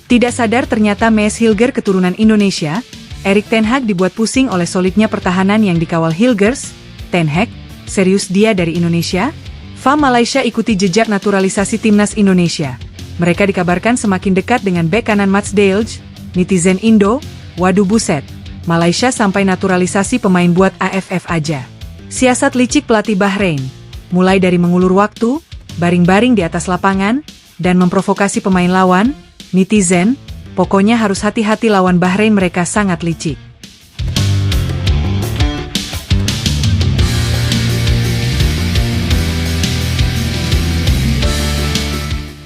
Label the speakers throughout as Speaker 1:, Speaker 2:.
Speaker 1: Tidak sadar ternyata Maes Hilger keturunan Indonesia, Erik ten Hag dibuat pusing oleh solidnya pertahanan yang dikawal Hilgers. Ten Hag, serius dia dari Indonesia? FAM Malaysia ikuti jejak naturalisasi timnas Indonesia. Mereka dikabarkan semakin dekat dengan bek kanan Mats Dejl. Netizen Indo, waduh buset, Malaysia sampai naturalisasi pemain buat AFF aja. Siasat licik pelatih Bahrain, mulai dari mengulur waktu, baring-baring di atas lapangan, dan memprovokasi pemain lawan. Netizen, pokoknya harus hati-hati lawan Bahrain, mereka sangat licik.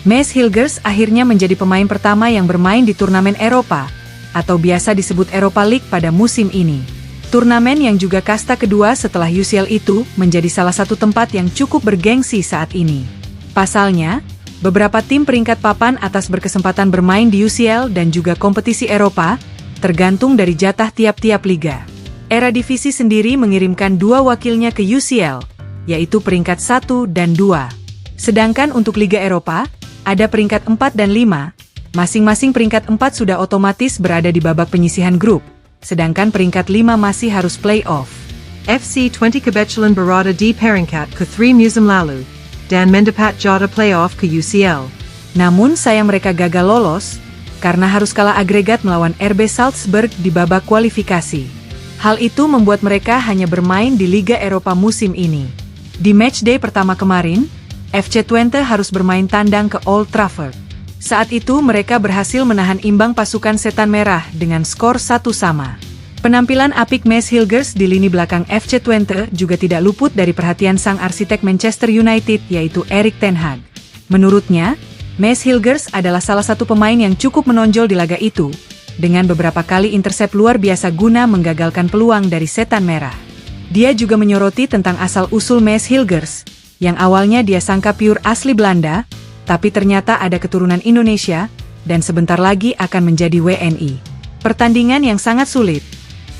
Speaker 1: Maes Hilgers akhirnya menjadi pemain pertama yang bermain di turnamen Eropa, atau biasa disebut Europa League pada musim ini. Turnamen yang juga kasta kedua setelah UCL itu menjadi salah satu tempat yang cukup bergengsi saat ini. Pasalnya, beberapa tim peringkat papan atas berkesempatan bermain di UCL dan juga kompetisi Eropa, tergantung dari jatah tiap-tiap liga. Eredivisie sendiri mengirimkan 2 wakilnya ke UCL, yaitu peringkat 1 dan 2. Sedangkan untuk Liga Eropa, ada peringkat 4 dan 5, masing-masing peringkat 4 sudah otomatis berada di babak penyisihan grup, sedangkan peringkat 5 masih harus play-off. FC 20 kebetulan berada di peringkat ke-3 musim lalu, dan mendapat jatah playoff ke UCL. Namun sayang mereka gagal lolos, karena harus kalah agregat melawan RB Salzburg di babak kualifikasi. Hal itu membuat mereka hanya bermain di Liga Eropa musim ini. Di matchday pertama kemarin, FC Twente harus bermain tandang ke Old Trafford. Saat itu mereka berhasil menahan imbang pasukan Setan Merah dengan skor 1-1. Penampilan apik Maes Hilgers di lini belakang FC Twente juga tidak luput dari perhatian sang arsitek Manchester United, yaitu Erik ten Hag. Menurutnya, Maes Hilgers adalah salah satu pemain yang cukup menonjol di laga itu, dengan beberapa kali intersep luar biasa guna menggagalkan peluang dari Setan Merah. Dia juga menyoroti tentang asal-usul Maes Hilgers, yang awalnya dia sangka pure asli Belanda, tapi ternyata ada keturunan Indonesia, dan sebentar lagi akan menjadi WNI. Pertandingan yang sangat sulit.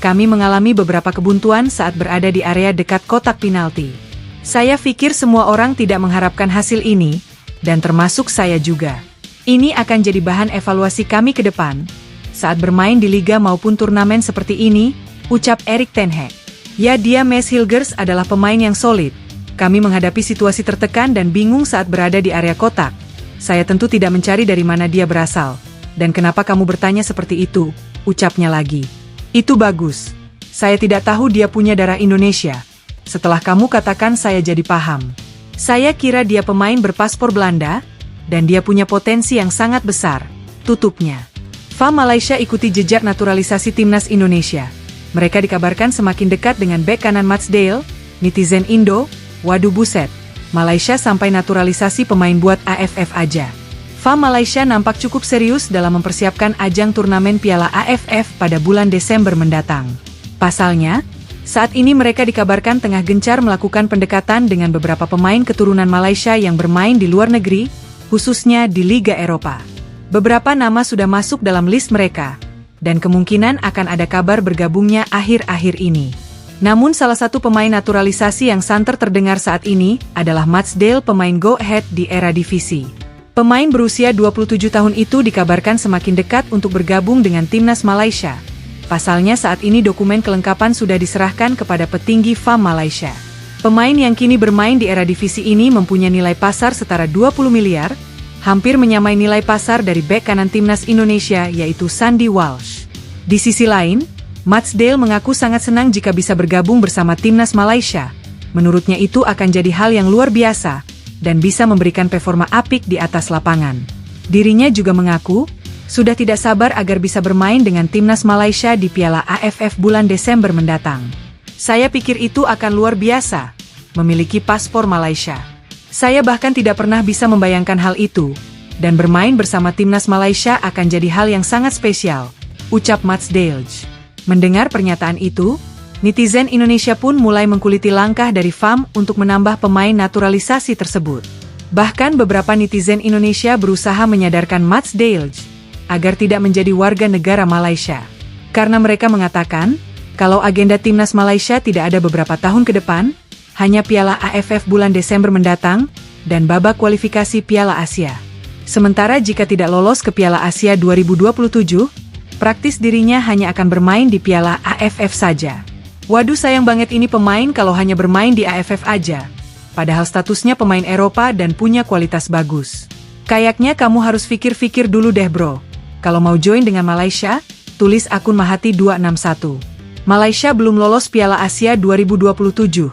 Speaker 1: Kami mengalami beberapa kebuntuan saat berada di area dekat kotak penalti. Saya pikir semua orang tidak mengharapkan hasil ini, dan termasuk saya juga. Ini akan jadi bahan evaluasi kami ke depan, saat bermain di liga maupun turnamen seperti ini, ucap Erik ten Hag. Ya, dia Maes Hilgers adalah pemain yang solid. Kami menghadapi situasi tertekan dan bingung saat berada di area kotak. Saya tentu tidak mencari dari mana dia berasal. Dan kenapa kamu bertanya seperti itu, ucapnya lagi. Itu bagus. Saya tidak tahu dia punya darah Indonesia. Setelah kamu katakan saya jadi paham. Saya kira dia pemain berpaspor Belanda, dan dia punya potensi yang sangat besar, tutupnya. FAM Malaysia ikuti jejak naturalisasi timnas Indonesia. Mereka dikabarkan semakin dekat dengan bek kanan Mats Dejl. Netizen Indo, waduh buset, Malaysia sampai naturalisasi pemain buat AFF aja. FAM Malaysia nampak cukup serius dalam mempersiapkan ajang turnamen Piala AFF pada bulan Desember mendatang. Pasalnya, saat ini mereka dikabarkan tengah gencar melakukan pendekatan dengan beberapa pemain keturunan Malaysia yang bermain di luar negeri, khususnya di Liga Eropa. Beberapa nama sudah masuk dalam list mereka, dan kemungkinan akan ada kabar bergabungnya akhir-akhir ini. Namun salah satu pemain naturalisasi yang santer terdengar saat ini adalah Mats Dejl, pemain Go Ahead di Eredivisie. Pemain berusia 27 tahun itu dikabarkan semakin dekat untuk bergabung dengan timnas Malaysia. Pasalnya saat ini dokumen kelengkapan sudah diserahkan kepada petinggi FAM Malaysia. Pemain yang kini bermain di Eredivisie ini mempunyai nilai pasar setara 20 miliar, hampir menyamai nilai pasar dari bek kanan timnas Indonesia yaitu Sandy Walsh. Di sisi lain, Mats Dejl mengaku sangat senang jika bisa bergabung bersama timnas Malaysia. Menurutnya itu akan jadi hal yang luar biasa, dan bisa memberikan performa apik di atas lapangan. Dirinya juga mengaku, sudah tidak sabar agar bisa bermain dengan timnas Malaysia di Piala AFF bulan Desember mendatang. Saya pikir itu akan luar biasa, memiliki paspor Malaysia. Saya bahkan tidak pernah bisa membayangkan hal itu, dan bermain bersama timnas Malaysia akan jadi hal yang sangat spesial, ucap Mats Dejl. Mendengar pernyataan itu, netizen Indonesia pun mulai mengkuliti langkah dari FAM untuk menambah pemain naturalisasi tersebut. Bahkan beberapa netizen Indonesia berusaha menyadarkan Mats Dejl agar tidak menjadi warga negara Malaysia. Karena mereka mengatakan, kalau agenda timnas Malaysia tidak ada beberapa tahun ke depan, hanya Piala AFF bulan Desember mendatang, dan babak kualifikasi Piala Asia. Sementara jika tidak lolos ke Piala Asia 2027, praktis dirinya hanya akan bermain di Piala AFF saja. Waduh, sayang banget ini pemain kalau hanya bermain di AFF aja. Padahal statusnya pemain Eropa dan punya kualitas bagus. Kayaknya kamu harus pikir-pikir dulu deh bro. Kalau mau join dengan Malaysia, tulis akun Mahati261. Malaysia belum lolos Piala Asia 2027.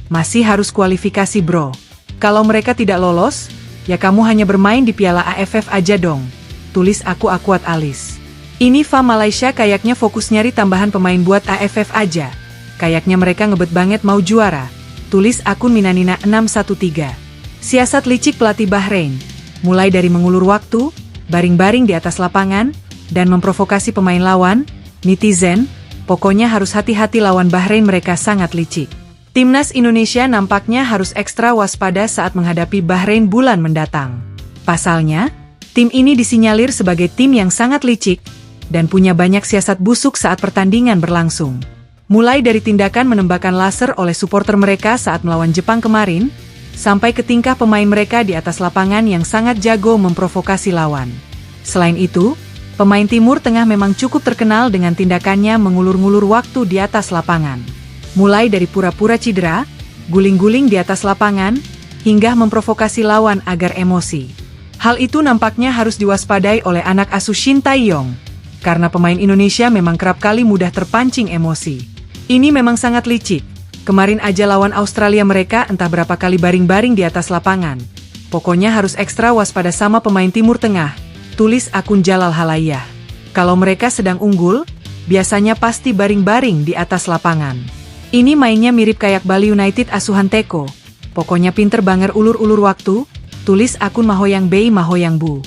Speaker 1: Masih harus kualifikasi bro. Kalau mereka tidak lolos, ya kamu hanya bermain di Piala AFF aja dong. Tulis aku Akuat Alis. Ini FA Malaysia kayaknya fokus nyari tambahan pemain buat AFF aja. Kayaknya mereka ngebet banget mau juara. Tulis akun Minanina613. Siasat licik pelatih Bahrain. Mulai dari mengulur waktu, baring-baring di atas lapangan, dan memprovokasi pemain lawan, netizen, pokoknya harus hati-hati lawan Bahrain, mereka sangat licik. Timnas Indonesia nampaknya harus ekstra waspada saat menghadapi Bahrain bulan mendatang. Pasalnya, tim ini disinyalir sebagai tim yang sangat licik dan punya banyak siasat busuk saat pertandingan berlangsung. Mulai dari tindakan menembakkan laser oleh supporter mereka saat melawan Jepang kemarin, sampai ke tingkah pemain mereka di atas lapangan yang sangat jago memprovokasi lawan. Selain itu, pemain Timur Tengah memang cukup terkenal dengan tindakannya mengulur-ngulur waktu di atas lapangan. Mulai dari pura-pura cedera, guling-guling di atas lapangan, hingga memprovokasi lawan agar emosi. Hal itu nampaknya harus diwaspadai oleh anak asuh Shin Tae-yong, karena pemain Indonesia memang kerap kali mudah terpancing emosi. Ini memang sangat licik. Kemarin aja lawan Australia mereka entah berapa kali baring-baring di atas lapangan. Pokoknya harus ekstra waspada sama pemain Timur Tengah, tulis akun Jalal Halayah. Kalau mereka sedang unggul, biasanya pasti baring-baring di atas lapangan. Ini mainnya mirip kayak Bali United asuhan Teko. Pokoknya pinter banger ulur-ulur waktu, tulis akun Mahoyang Bei Mahoyang Bu.